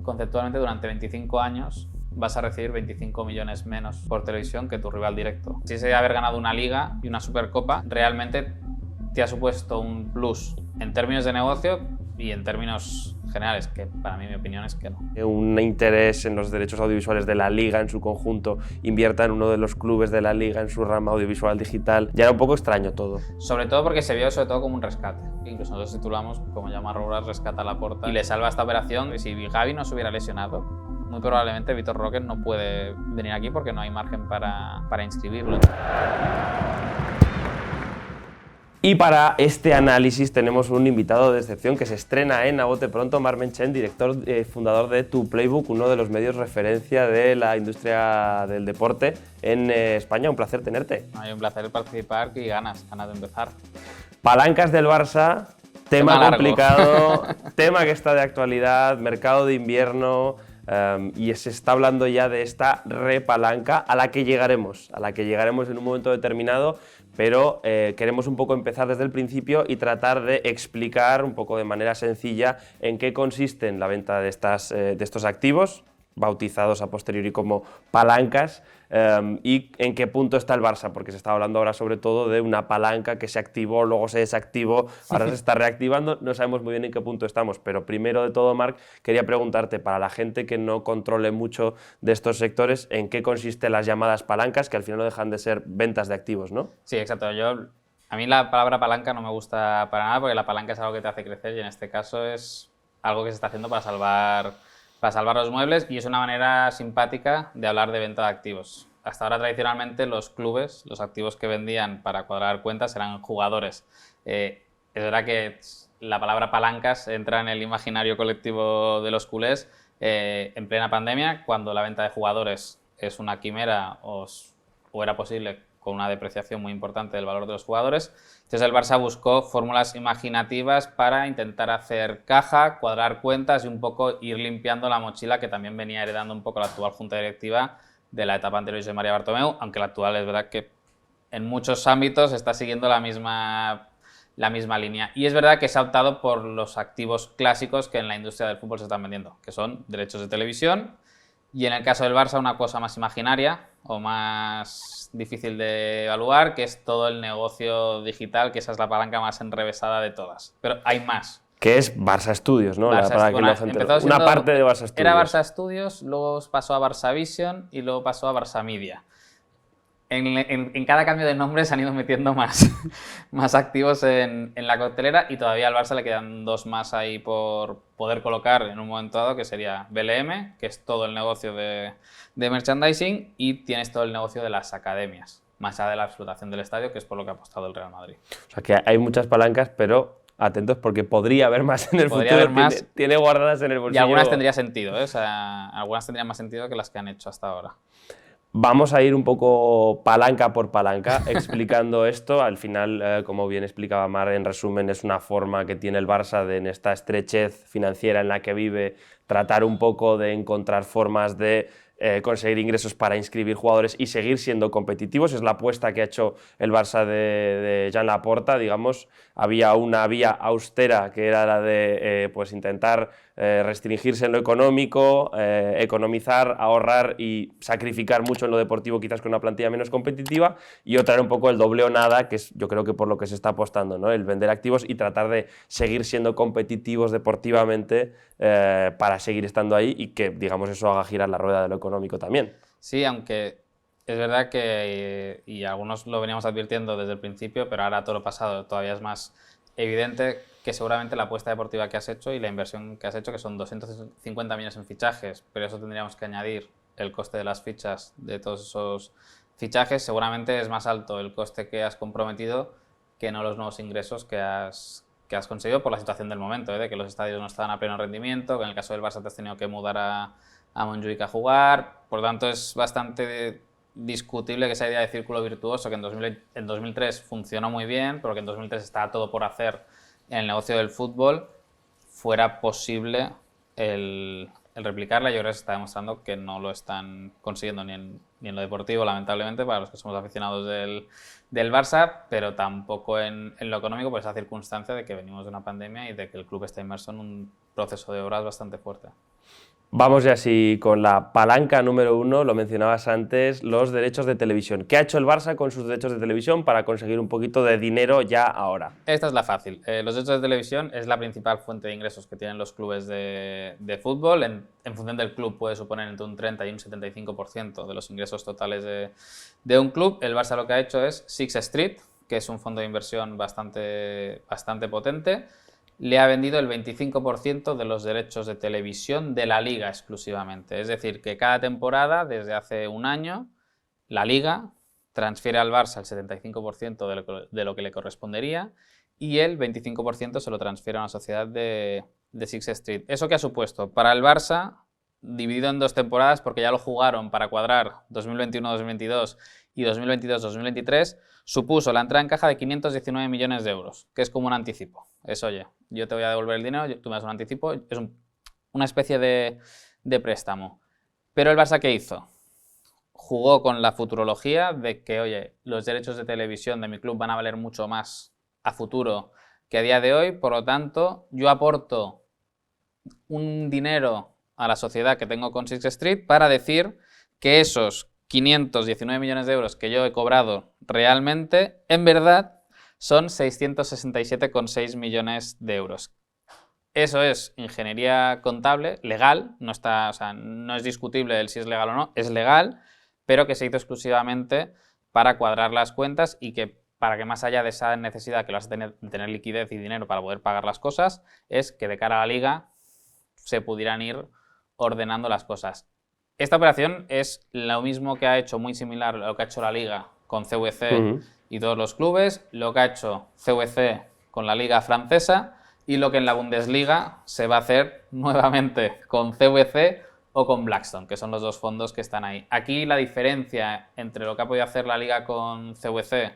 conceptualmente durante 25 años vas a recibir 25 millones menos por televisión que tu rival directo. Si ese haber ganado una liga y una supercopa realmente te ha supuesto un plus en términos de negocio y en términos generales, que para mí mi opinión es que no. Un interés en los derechos audiovisuales de la liga en su conjunto, invierta en uno de los clubes de la liga en su rama audiovisual digital. Ya era un poco extraño todo. Sobre todo porque se vio sobre todo como un rescate. Incluso nosotros titulamos como llama Robles rescata a Laporta y le salva esta operación. Y si Gavi no se hubiera lesionado, muy probablemente Vitor Roque no puede venir aquí porque no hay margen para inscribirlo. Y para este análisis tenemos un invitado de excepción que se estrena en A Bote Pronto, Marc Menchen, director fundador de Tu Playbook, uno de los medios referencia de la industria del deporte en España. Un placer tenerte. Hay un placer participar y ganas de empezar. Palancas del Barça, tema complicado, tema que está de actualidad, mercado de invierno. Y se está hablando ya de esta repalanca a la que llegaremos en un momento determinado, pero queremos un poco empezar desde el principio y tratar de explicar un poco de manera sencilla en qué consiste la venta de estos activos, bautizados a posteriori como palancas, y en qué punto está el Barça, porque se está hablando ahora sobre todo de una palanca que se activó, luego se desactivó, ahora se está reactivando, no sabemos muy bien en qué punto estamos, pero primero de todo, Marc, quería preguntarte, para la gente que no controle mucho de estos sectores, ¿en qué consisten las llamadas palancas, que al final no dejan de ser ventas de activos, ¿no? Sí, exacto. A mí la palabra palanca no me gusta para nada, porque la palanca es algo que te hace crecer y en este caso es algo que se está haciendo para salvar los muebles y es una manera simpática de hablar de venta de activos. Hasta ahora tradicionalmente los clubes, los activos que vendían para cuadrar cuentas eran jugadores. Es verdad que la palabra palancas entra en el imaginario colectivo de los culés en plena pandemia, cuando la venta de jugadores es una quimera o era posible con una depreciación muy importante del valor de los jugadores. Entonces el Barça buscó fórmulas imaginativas para intentar hacer caja, cuadrar cuentas y un poco ir limpiando la mochila que también venía heredando un poco la actual junta directiva de la etapa anterior de María Bartomeu, aunque la actual es verdad que en muchos ámbitos está siguiendo la misma línea. Y es verdad que se ha optado por los activos clásicos que en la industria del fútbol se están vendiendo, que son derechos de televisión y en el caso del Barça una cosa más imaginaria o más difícil de evaluar, que es todo el negocio digital, que esa es la palanca más enrevesada de todas. Pero hay más. Que es Barça Studios, ¿no? Una parte de Barça Studios. Era Barça Studios, luego pasó a Barça Vision y luego pasó a Barça Media. En cada cambio de nombre se han ido metiendo más activos en la coctelera y todavía al Barça le quedan dos más ahí por poder colocar en un momento dado, que sería BLM, que es todo el negocio de merchandising, y tienes todo el negocio de las academias, más allá de la explotación del estadio, que es por lo que ha apostado el Real Madrid. O sea que hay muchas palancas, pero atentos porque podría haber más en el futuro. Haber más, tiene guardadas en el bolsillo. Y algunas tendría sentido, ¿eh? O sea, algunas tendrían más sentido que las que han hecho hasta ahora. Vamos a ir un poco palanca por palanca explicando esto. Al final, como bien explicaba Mar, en resumen, es una forma que tiene el Barça de, en esta estrechez financiera en la que vive, tratar un poco de encontrar formas de conseguir ingresos para inscribir jugadores y seguir siendo competitivos. Es la apuesta que ha hecho el Barça de Joan Laporta, digamos. Había una vía austera que era la de pues intentar restringirse en lo económico, economizar, ahorrar y sacrificar mucho en lo deportivo, quizás con una plantilla menos competitiva, y otra era un poco el doble o nada, que es yo creo que por lo que se está apostando, ¿no? El vender activos y tratar de seguir siendo competitivos deportivamente para seguir estando ahí y que, digamos, eso haga girar la rueda de lo económico también. Sí, aunque es verdad que, y algunos lo veníamos advirtiendo desde el principio, pero ahora todo lo pasado todavía es más evidente, que seguramente la apuesta deportiva que has hecho y la inversión que has hecho, que son 250 millones en fichajes, pero eso tendríamos que añadir el coste de las fichas de todos esos fichajes, seguramente es más alto el coste que has comprometido que no los nuevos ingresos que has conseguido por la situación del momento, de que los estadios no estaban a pleno rendimiento, que en el caso del Barça te has tenido que mudar a Montjuic a jugar. Por lo tanto, es bastante discutible que esa idea de círculo virtuoso, que en 2003 funcionó muy bien, pero que en 2003 estaba todo por hacer en el negocio del fútbol, fuera posible el replicarla. Yo creo que se está demostrando que no lo están consiguiendo ni en lo deportivo, lamentablemente, para los que somos aficionados del Barça, pero tampoco en lo económico, por esa circunstancia de que venimos de una pandemia y de que el club está inmerso en un proceso de obras bastante fuerte. Vamos ya así con la palanca número 1, lo mencionabas antes, los derechos de televisión. ¿Qué ha hecho el Barça con sus derechos de televisión para conseguir un poquito de dinero ya ahora? Esta es la fácil. Los derechos de televisión es la principal fuente de ingresos que tienen los clubes de fútbol. En función del club puede suponer entre un 30 y un 75% de los ingresos totales de un club. El Barça lo que ha hecho es Sixth Street, que es un fondo de inversión bastante potente. Le ha vendido el 25% de los derechos de televisión de la Liga exclusivamente. Es decir, que cada temporada, desde hace un año, la Liga transfiere al Barça el 75% de lo que le correspondería y el 25% se lo transfiere a una sociedad de Sixth Street. ¿Eso qué ha supuesto? Para el Barça, dividido en 2 temporadas, porque ya lo jugaron para cuadrar 2021-2022 y 2022-2023, supuso la entrada en caja de 519 millones de euros, que es como un anticipo. Es, oye, yo te voy a devolver el dinero, tú me das un anticipo, es una especie de préstamo. Pero el Barça, ¿qué hizo? Jugó con la futurología de que, oye, los derechos de televisión de mi club van a valer mucho más a futuro que a día de hoy, por lo tanto, yo aporto un dinero a la sociedad que tengo con Sixth Street para decir que esos 519 millones de euros que yo he cobrado realmente, en verdad, son 667,6 millones de euros. Eso es ingeniería contable, legal, no está, o sea, no es discutible el si es legal o no, es legal, pero que se hizo exclusivamente para cuadrar las cuentas y que para que más allá de esa necesidad que vas a tener liquidez y dinero para poder pagar las cosas, es que de cara a la Liga se pudieran ir ordenando las cosas. Esta operación es lo mismo que ha hecho, muy similar a lo que ha hecho la Liga con CVC y todos los clubes, lo que ha hecho CVC con la Liga francesa y lo que en la Bundesliga se va a hacer nuevamente con CVC o con Blackstone, que son los 2 fondos que están ahí. Aquí la diferencia entre lo que ha podido hacer la Liga con CVC,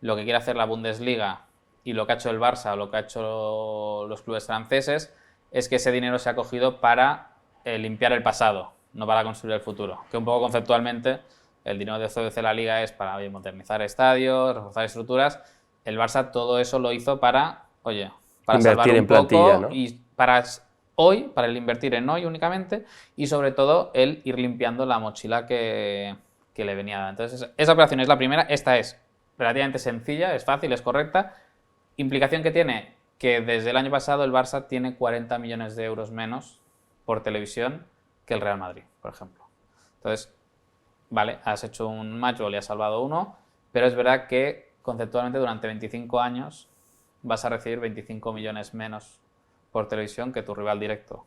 lo que quiere hacer la Bundesliga y lo que ha hecho el Barça o lo que ha hecho los clubes franceses es que ese dinero se ha cogido para limpiar el pasado, no para construir el futuro. Que un poco conceptualmente el dinero de CVC la Liga es para modernizar estadios, reforzar estructuras. El Barça todo eso lo hizo para, oye, para invertir salvar un en plantilla, poco, ¿no? y para hoy, para el invertir en hoy únicamente y sobre todo el ir limpiando la mochila que le venía dada. Entonces esa operación es la primera, esta es relativamente sencilla, es fácil, es correcta. Implicación que tiene que desde el año pasado el Barça tiene 40 millones de euros menos por televisión que el Real Madrid, por ejemplo. Entonces, vale, has hecho un match ball y has salvado uno, pero es verdad que conceptualmente durante 25 años vas a recibir 25 millones menos por televisión que tu rival directo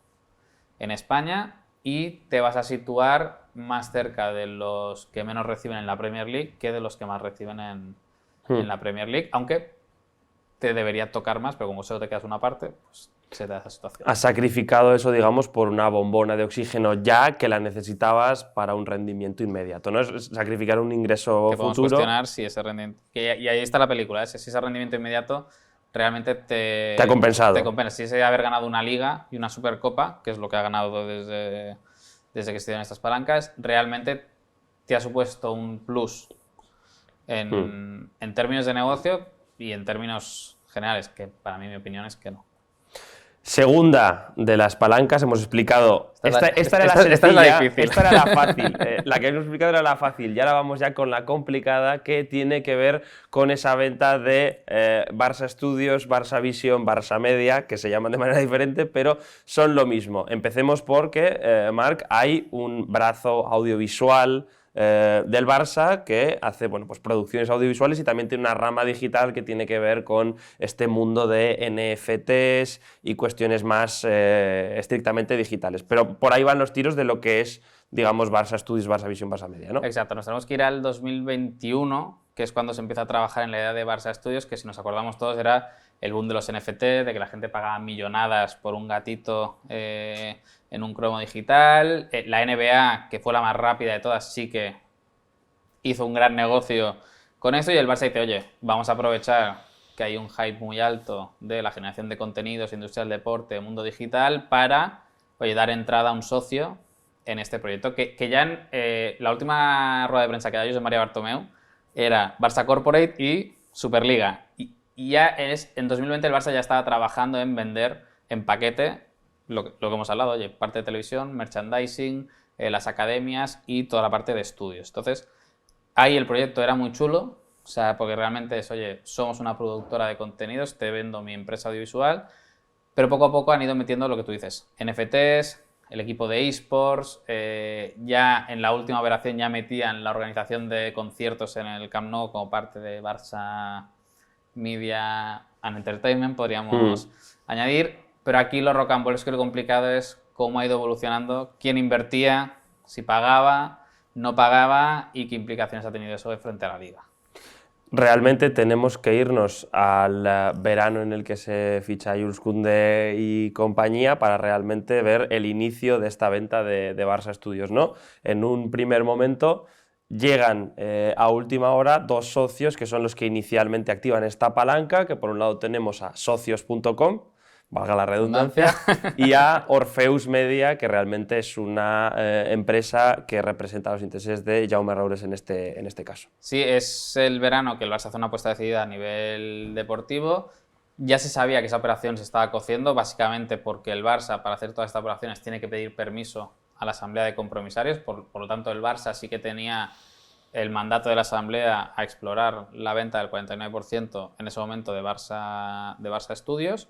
en España y te vas a situar más cerca de los que menos reciben en la Premier League que de los que más reciben en la Premier League, aunque te debería tocar más, pero como solo te quedas una parte, pues se te da esa situación. Has sacrificado eso, digamos, por una bombona de oxígeno ya que la necesitabas para un rendimiento inmediato, ¿no? Es sacrificar un ingreso que podemos futuro. cuestionar si ese rendimiento... y ahí está la película, si ese rendimiento inmediato realmente te ha compensado. Te compensa. Si ese haber ganado una Liga y una Supercopa, que es lo que ha ganado desde que se dieron estas palancas, realmente te ha supuesto un plus en términos de negocio y en términos generales, que para mí mi opinión es que no. Segunda de las palancas, hemos explicado. Esta era la sencilla, esta es la difícil. Esta era la fácil. La que hemos explicado era la fácil. Y ahora vamos ya con la complicada, que tiene que ver con esa venta de Barça Studios, Barça Vision, Barça Media, que se llaman de manera diferente, pero son lo mismo. Empecemos porque, Marc, hay un brazo audiovisual del Barça que hace pues producciones audiovisuales y también tiene una rama digital que tiene que ver con este mundo de NFTs y cuestiones más estrictamente digitales. Pero por ahí van los tiros de lo que es, digamos, Barça Studios, Barça Vision, Barça Media, ¿no? Exacto, nos tenemos que ir al 2021, que es cuando se empieza a trabajar en la idea de Barça Studios, que si nos acordamos todos era el boom de los NFT, de que la gente pagaba millonadas por un gatito en un cromo digital. La NBA, que fue la más rápida de todas, sí que hizo un gran negocio con eso y el Barça dice, oye, vamos a aprovechar que hay un hype muy alto de la generación de contenidos, industria del deporte, mundo digital, para, oye, dar entrada a un socio en este proyecto. Que ya en la última rueda de prensa que da Josep María Bartomeu era Barça Corporate y Superliga. Y ya en 2020 el Barça ya estaba trabajando en vender en paquete lo que hemos hablado, oye, parte de televisión, merchandising, las academias y toda la parte de estudios. Entonces, ahí el proyecto era muy chulo, o sea, porque realmente es, oye, somos una productora de contenidos, te vendo mi empresa audiovisual, pero poco a poco han ido metiendo lo que tú dices, NFTs, el equipo de eSports, ya en la última operación ya metían la organización de conciertos en el Camp Nou como parte de Barça Media and Entertainment, podríamos añadir, pero aquí lo rocambolesco y lo complicado es cómo ha ido evolucionando, quién invertía, si pagaba, no pagaba y qué implicaciones ha tenido eso frente a la liga. Realmente tenemos que irnos al verano en el que se ficha Jules Koundé y compañía para realmente ver el inicio de esta venta de Barça Studios, ¿no? En un primer momento llegan a última hora dos socios que son los que inicialmente activan esta palanca, que por un lado tenemos a socios.com, valga la redundancia, y a Orpheus Media, que realmente es una empresa que representa los intereses de Jaume Roures en este caso. Sí, es el verano que el Barça hace una apuesta decidida a nivel deportivo. Ya se sabía que esa operación se estaba cociendo, básicamente porque el Barça, para hacer todas estas operaciones, tiene que pedir permiso a la Asamblea de Compromisarios. Por lo tanto, el Barça sí que tenía el mandato de la Asamblea a explorar la venta del 49% en ese momento de Barça Studios.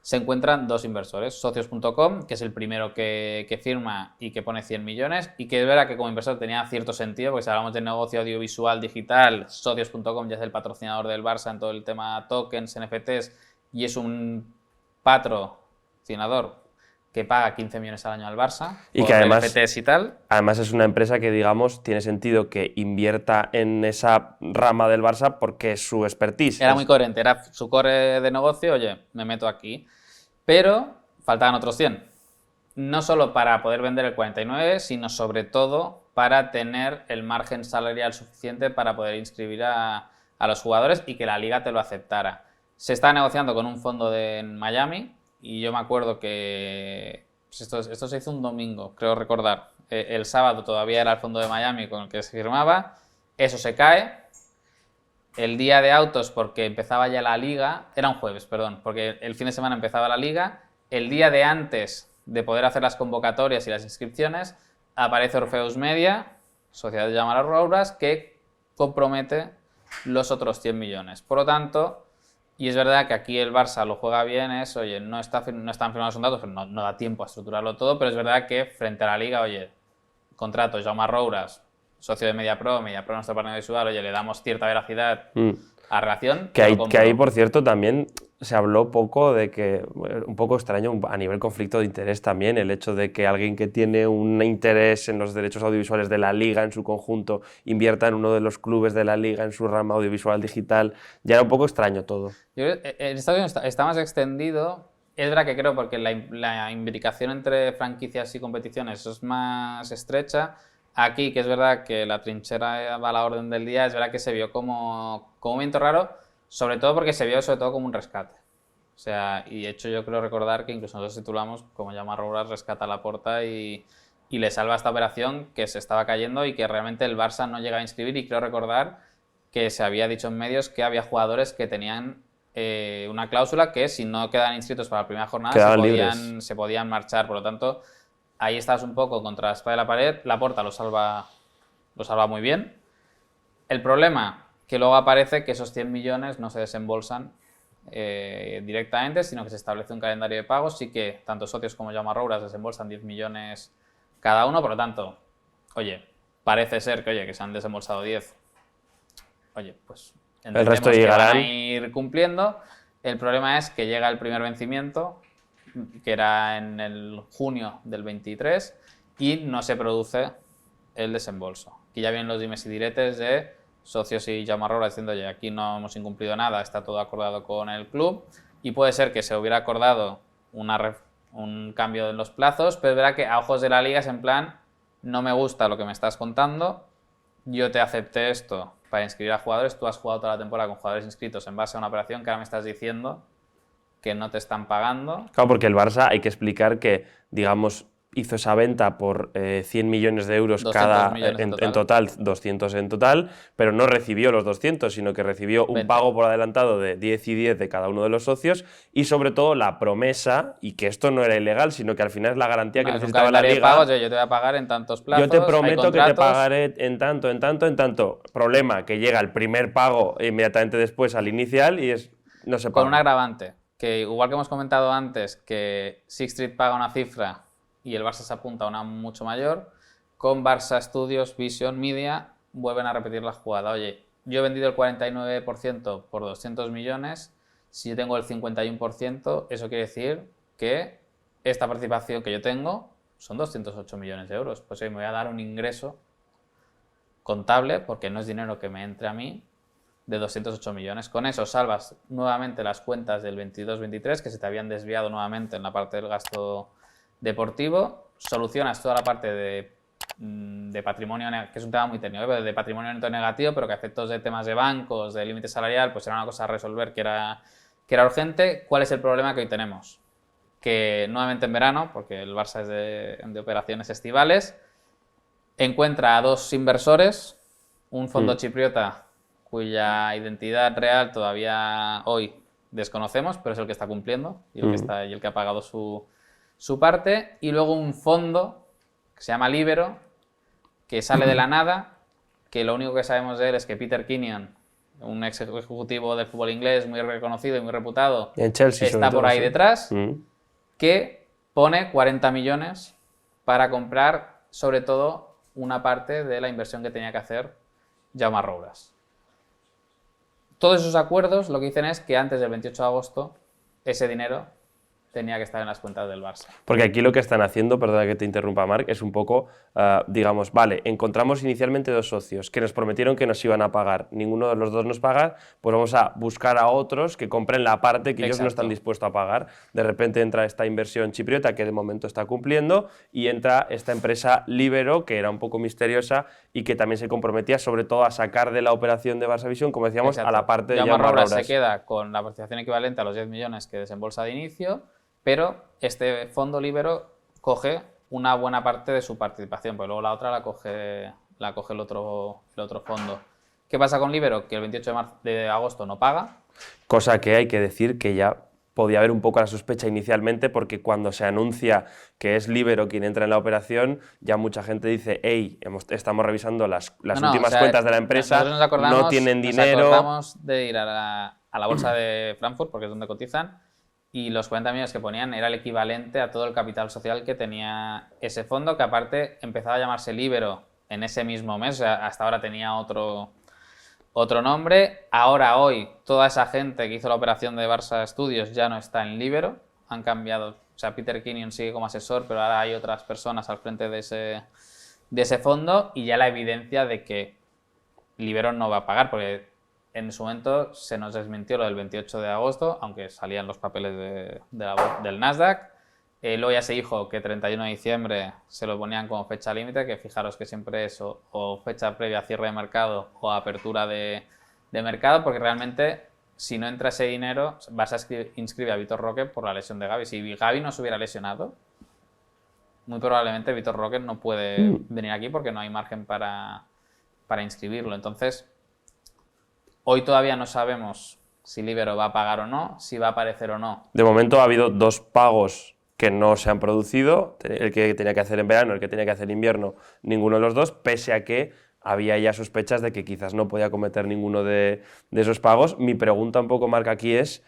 Se encuentran dos inversores, socios.com, que es el primero que firma y que pone 100 millones, y que es verdad que como inversor tenía cierto sentido, porque si hablamos de negocio audiovisual digital, socios.com ya es el patrocinador del Barça en todo el tema tokens, NFTs, y es un patrocinador que paga 15 millones al año al Barça y que además, NFTs y tal. Además es una empresa que, digamos, tiene sentido que invierta en esa rama del Barça porque es su expertise. Era muy coherente, era su core de negocio, oye, me meto aquí. Pero faltaban otros 100. No solo para poder vender el 49, sino sobre todo para tener el margen salarial suficiente para poder inscribir a los jugadores y que la liga te lo aceptara. Se está negociando con un fondo en Miami y yo me acuerdo que pues esto se hizo un domingo, creo recordar. El sábado todavía era el fondo de Miami con el que se firmaba. Eso se cae. El día de autos, porque empezaba ya la liga, era un jueves, perdón, porque el fin de semana empezaba la liga. El día de antes de poder hacer las convocatorias y las inscripciones, aparece Orpheus Media, sociedad de Jaume Roures, que compromete los otros 100 millones. Por lo tanto, y es verdad que aquí el Barça lo juega bien, oye, no están firmados los datos, no da tiempo a estructurarlo todo, pero es verdad que frente a la liga, oye, contrato Jaume Roures, socio de MediaPro nuestro partner visual, oye, le damos cierta veracidad a la relación. Que ahí, por cierto, también se habló poco de que, un poco extraño a nivel conflicto de interés también, el hecho de que alguien que tiene un interés en los derechos audiovisuales de la liga en su conjunto invierta en uno de los clubes de la liga en su rama audiovisual digital, ya era un poco extraño todo. Yo creo que el estadio está más extendido. Es verdad que creo porque la imbricación entre franquicias y competiciones es más estrecha. Aquí, que es verdad que la trinchera va a la orden del día, es verdad que se vio como un momento raro, sobre todo porque se vio sobre todo como un rescate. O sea, y de hecho yo creo recordar que incluso nosotros titulamos como Jaume Roures rescata a Laporta y le salva esta operación que se estaba cayendo y que realmente el Barça no llega a inscribir, y creo recordar que se había dicho en medios que había jugadores que tenían una cláusula que si no quedan inscritos para la primera jornada se podían marchar, por lo tanto ahí estás un poco contra la espada de la pared. Laporta lo salva muy bien. El problema, que luego aparece que esos 100 millones no se desembolsan directamente, sino que se establece un calendario de pagos. Sí que tanto socios como Jaume Roures desembolsan 10 millones cada uno, por lo tanto, oye, parece ser que se han desembolsado 10. Oye, pues el resto llegarán. Van a ir cumpliendo. El problema es que llega el primer vencimiento, que era en el junio del 23, y no se produce el desembolso. Aquí ya vienen los dimes y diretes de socios y Jaume Roures diciendo, oye, aquí no hemos incumplido nada, está todo acordado con el club, y puede ser que se hubiera acordado un cambio en los plazos, pero es verdad que a ojos de la liga es en plan, no me gusta lo que me estás contando, yo te acepté esto para inscribir a jugadores, tú has jugado toda la temporada con jugadores inscritos en base a una operación que ahora me estás diciendo que no te están pagando. Claro, porque el Barça hay que explicar que, digamos, hizo esa venta por 100 millones de euros 200 millones en total, 200 en total, pero no recibió los 200, sino que recibió un 20. pago por adelantado de 10 y 10 de cada uno de los socios y sobre todo la promesa, y que esto no era ilegal, sino que al final es la garantía que Es un necesitaba la calendario de liga. pagos, yo te voy a pagar en tantos plazos, Yo te hay prometo que te contratos. pagaré en tanto, en tanto, en tanto. Problema, que llega el primer pago inmediatamente después al inicial y no se paga. Con un agravante, que igual que hemos comentado antes, que Sixth Street paga una cifra y el Barça se apunta a una mucho mayor, con Barça Studios, Vision Media, vuelven a repetir la jugada. Oye, yo he vendido el 49% por 200 millones, si yo tengo el 51%, eso quiere decir que esta participación que yo tengo son 208 millones de euros. Pues me voy a dar un ingreso contable, porque no es dinero que me entre a mí, de 208 millones. Con eso salvas nuevamente las cuentas del 22-23, que se te habían desviado nuevamente en la parte del gasto deportivo, solucionas toda la parte de patrimonio, que es un tema muy técnico, de patrimonio neto negativo, pero que a efectos de temas de bancos, de límite salarial, pues era una cosa a resolver que era urgente. ¿Cuál es el problema que hoy tenemos? Que nuevamente en verano, porque el Barça es de operaciones estivales, encuentra a dos inversores, un fondo chipriota cuya identidad real todavía hoy desconocemos, pero es el que está cumpliendo y el que ha pagado su parte, y luego un fondo que se llama Libero, que sale de la nada, que lo único que sabemos de él es que Peter Kenyon, un ex ejecutivo del fútbol inglés muy reconocido y muy reputado, En Chelsea, está por ahí detrás, Mm. que pone 40 millones para comprar sobre todo una parte de la inversión que tenía que hacer Jaume Roures. Todos esos acuerdos lo que dicen es que antes del 28 de agosto ese dinero tenía que estar en las cuentas del Barça. Porque aquí lo que están haciendo, perdona que te interrumpa, Marc, es un poco, digamos, vale, encontramos inicialmente dos socios que nos prometieron que nos iban a pagar, ninguno de los dos nos paga, pues vamos a buscar a otros que compren la parte que ellos no están dispuestos a pagar. De repente entra esta inversión chipriota que de momento está cumpliendo y entra esta empresa Libero, que era un poco misteriosa y que también se comprometía sobre todo a sacar de la operación de Barça Vision, como decíamos, a la parte de Jaume Roures. Roures. Se queda con la participación equivalente a los 10 millones que desembolsa de inicio, pero este fondo Libero coge una buena parte de su participación, porque luego la otra la coge el otro fondo. ¿Qué pasa con Libero? Que el 28 de agosto no paga. Cosa que hay que decir que ya podía haber un poco la sospecha inicialmente, porque cuando se anuncia que es Libero quien entra en la operación, ya mucha gente dice, hey, estamos revisando las últimas cuentas de la empresa, no tienen dinero. Nos acordamos de ir a la bolsa de Frankfurt, porque es donde cotizan, y los 40 millones que ponían era el equivalente a todo el capital social que tenía ese fondo, que aparte empezaba a llamarse Libero en ese mismo mes, o sea, hasta ahora tenía otro nombre. Ahora, hoy, toda esa gente que hizo la operación de Barça Studios ya no está en Libero, han cambiado, o sea, Peter Kenyon sigue como asesor, pero ahora hay otras personas al frente de ese fondo, y ya la evidencia de que Libero no va a pagar, porque en su momento se nos desmintió lo del 28 de agosto, aunque salían los papeles del Nasdaq. Luego ya se dijo que 31 de diciembre se lo ponían como fecha límite, que fijaros que siempre es o fecha previa a cierre de mercado o apertura de mercado, porque realmente si no entra ese dinero, Barça inscribe a Vitor Roque por la lesión de Gavi. Si Gavi no se hubiera lesionado, muy probablemente Vitor Roque no puede venir aquí porque no hay margen para inscribirlo. Entonces, hoy todavía no sabemos si Libero va a pagar o no, si va a aparecer o no. De momento ha habido dos pagos que no se han producido, el que tenía que hacer en verano, el que tenía que hacer en invierno, ninguno de los dos, pese a que había ya sospechas de que quizás no podía cometer ninguno de esos pagos. Mi pregunta un poco, Marc, aquí es,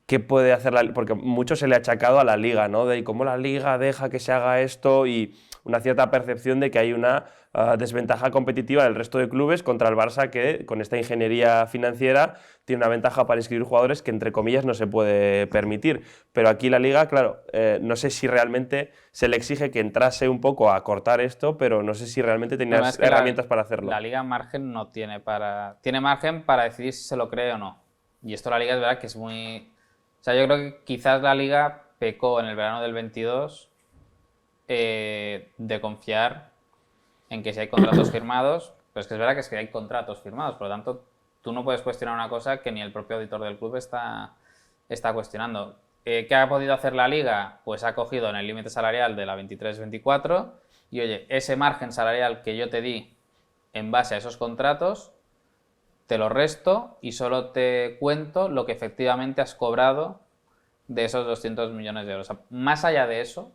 ¿qué puede hacer la Liga? Porque mucho se le ha achacado a la Liga, ¿no? De cómo la Liga deja que se haga esto y una cierta percepción de que hay una desventaja competitiva del resto de clubes contra el Barça, que con esta ingeniería financiera tiene una ventaja para inscribir jugadores que entre comillas no se puede permitir. Pero aquí la Liga, claro, no sé si realmente se le exige que entrase un poco a cortar esto, pero no sé si realmente tenía herramientas para hacerlo. La Liga margen no tiene tiene margen para decidir si se lo cree o no. Y esto la Liga es verdad que es muy... O sea, yo creo que quizás la Liga pecó en el verano del 22 de confiar en que si hay contratos firmados, pero es que es verdad que hay contratos firmados, por lo tanto, tú no puedes cuestionar una cosa que ni el propio auditor del club está cuestionando. ¿qué ha podido hacer la Liga? Pues ha cogido en el límite salarial de la 23-24 y oye, ese margen salarial que yo te di en base a esos contratos, te lo resto y solo te cuento lo que efectivamente has cobrado de esos 200 millones de euros. O sea, más allá de eso,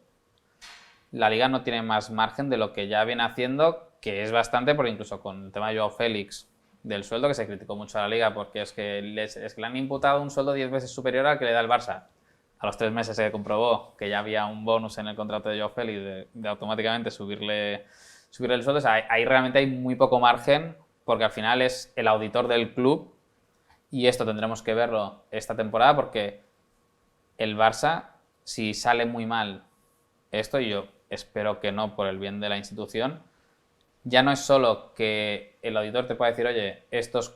la Liga no tiene más margen de lo que ya viene haciendo, que es bastante, porque incluso con el tema de Joao Félix, del sueldo, que se criticó mucho a la Liga, porque es que le han imputado un sueldo 10 veces superior al que le da el Barça. A los 3 meses se comprobó que ya había un bonus en el contrato de Joao Félix de automáticamente subirle el sueldo. O sea, ahí realmente hay muy poco margen, porque al final es el auditor del club y esto tendremos que verlo esta temporada, porque el Barça, si sale muy mal esto, y yo espero que no por el bien de la institución, ya no es solo que el auditor te pueda decir, oye, estos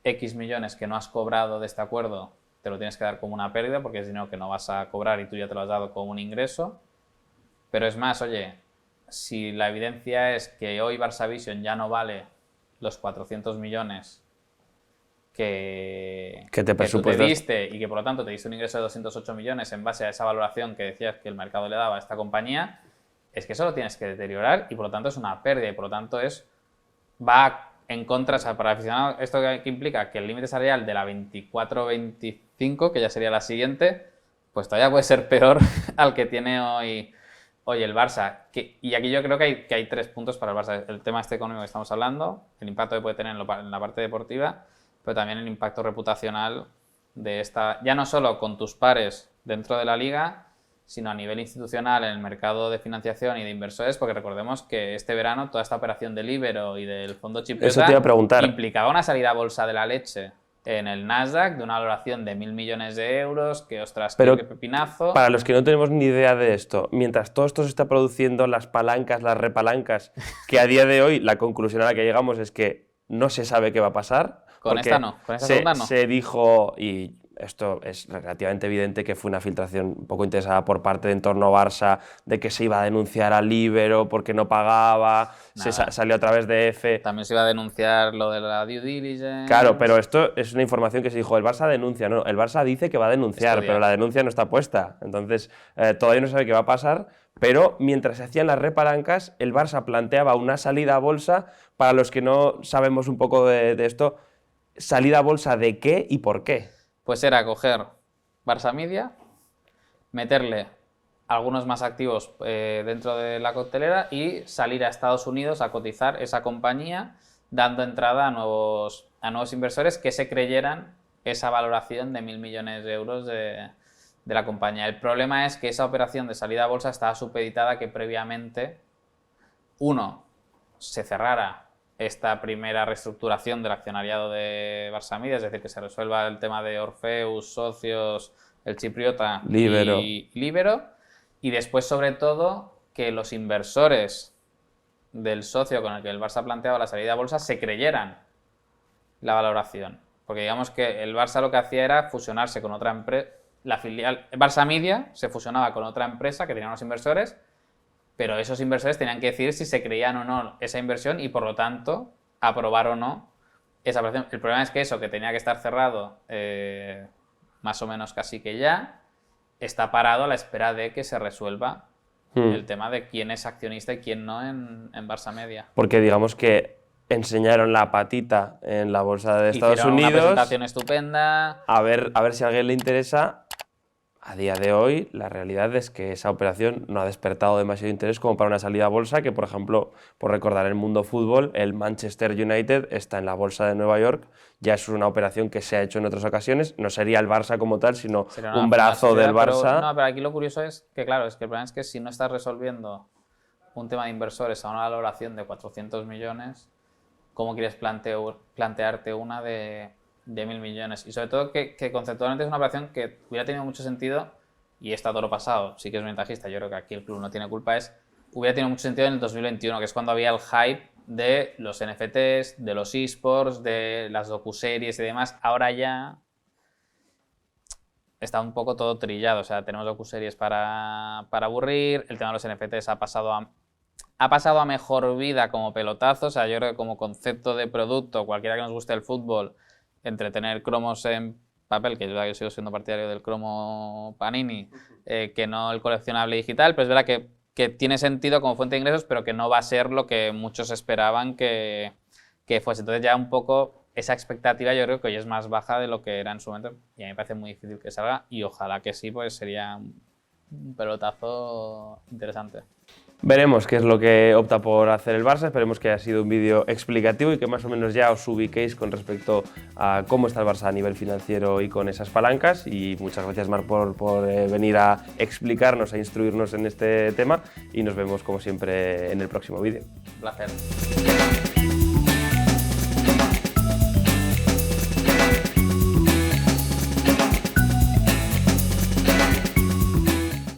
X millones que no has cobrado de este acuerdo te lo tienes que dar como una pérdida porque es dinero que no vas a cobrar y tú ya te lo has dado como un ingreso, pero es más, oye, si la evidencia es que hoy Barça Vision ya no vale los 400 millones que tú te diste y que por lo tanto te diste un ingreso de 208 millones en base a esa valoración que decías que el mercado le daba a esta compañía, es que eso lo tienes que deteriorar y por lo tanto es una pérdida y por lo tanto va en contra, o sea, para el aficionado, ¿esto que implica? Que el límite salarial de la 24-25, que ya sería la siguiente, pues todavía puede ser peor al que tiene hoy el Barça. Y aquí yo creo que hay 3 puntos para el Barça. El tema económico que estamos hablando, el impacto que puede tener en la parte deportiva, pero también el impacto reputacional de esta, ya no solo con tus pares dentro de la liga, sino a nivel institucional en el mercado de financiación y de inversores, porque recordemos que este verano toda esta operación del Ibero y del fondo chipriota implicaba una salida a bolsa de la leche en el Nasdaq de una valoración de 1.000 millones de euros, que ostras, qué pepinazo. Para los que no tenemos ni idea de esto, mientras todo esto se está produciendo, las palancas, las repalancas, que a día de hoy la conclusión a la que llegamos es que no se sabe qué va a pasar. Con esta no, con esta segunda no. Se dijo, y esto es relativamente evidente, que fue una filtración un poco interesada por parte de Entorno Barça, de que se iba a denunciar al Ibero porque no pagaba, salió a través de F. También se iba a denunciar lo de la due diligence. Claro, pero esto es una información que se dijo, el Barça denuncia, no, el Barça dice que va a denunciar, pero la denuncia no está puesta, entonces todavía no sabe qué va a pasar, pero mientras se hacían las repalancas, el Barça planteaba una salida a bolsa. Para los que no sabemos un poco de esto, ¿salida a bolsa de qué y por qué? Pues era coger Barça Media, meterle algunos más activos dentro de la coctelera y salir a Estados Unidos a cotizar esa compañía, dando entrada a nuevos inversores que se creyeran esa valoración de 1.000 millones de euros de la compañía. El problema es que esa operación de salida a bolsa estaba supeditada a que previamente, se cerrara esta primera reestructuración del accionariado de Barça Media, es decir, que se resuelva el tema de Orpheus, socios, el chipriota y Libero, y después, sobre todo, que los inversores del socio con el que el Barça planteaba la salida a bolsa se creyeran la valoración. Porque digamos que el Barça lo que hacía era fusionarse con otra empresa, la filial Barça Media se fusionaba con otra empresa que tenía unos inversores, pero esos inversores tenían que decidir si se creían o no esa inversión y, por lo tanto, aprobar o no esa operación. El problema es que eso, que tenía que estar cerrado más o menos casi que ya, está parado a la espera de que se resuelva el tema de quién es accionista y quién no en Barça Media. Porque digamos que enseñaron la patita en la bolsa de Estados Unidos. Una presentación estupenda. A ver si a alguien le interesa. A día de hoy, la realidad es que esa operación no ha despertado demasiado interés como para una salida a bolsa, que, por ejemplo, por recordar el mundo fútbol, el Manchester United está en la bolsa de Nueva York. Ya es una operación que se ha hecho en otras ocasiones. No sería el Barça como tal, sino un brazo del Barça. Pero aquí lo curioso es que, claro, el problema es que si no estás resolviendo un tema de inversores a una valoración de 400 millones, ¿cómo quieres plantearte una de 1.000 millones? Y sobre todo que conceptualmente es una operación que hubiera tenido mucho sentido, y está todo lo pasado, sí que es ventajista, yo creo que aquí el club no tiene culpa, hubiera tenido mucho sentido en el 2021, que es cuando había el hype de los NFTs, de los eSports, de las docuseries y demás. Ahora ya está un poco todo trillado, o sea, tenemos docuseries para aburrir, el tema de los NFTs ha pasado a mejor vida como pelotazo, o sea, yo creo que como concepto de producto, cualquiera que nos guste el fútbol, entretener cromos en papel, que es verdad que yo sigo siendo partidario del cromo Panini, que no el coleccionable digital, pero es verdad que tiene sentido como fuente de ingresos, pero que no va a ser lo que muchos esperaban que fuese. Entonces ya un poco esa expectativa yo creo que hoy es más baja de lo que era en su momento y a mí me parece muy difícil que salga y ojalá que sí, pues sería un pelotazo interesante. Veremos qué es lo que opta por hacer el Barça, esperemos que haya sido un vídeo explicativo y que más o menos ya os ubiquéis con respecto a cómo está el Barça a nivel financiero y con esas palancas. Y muchas gracias, Marc, por venir a explicarnos, a instruirnos en este tema y nos vemos como siempre en el próximo vídeo. Un placer.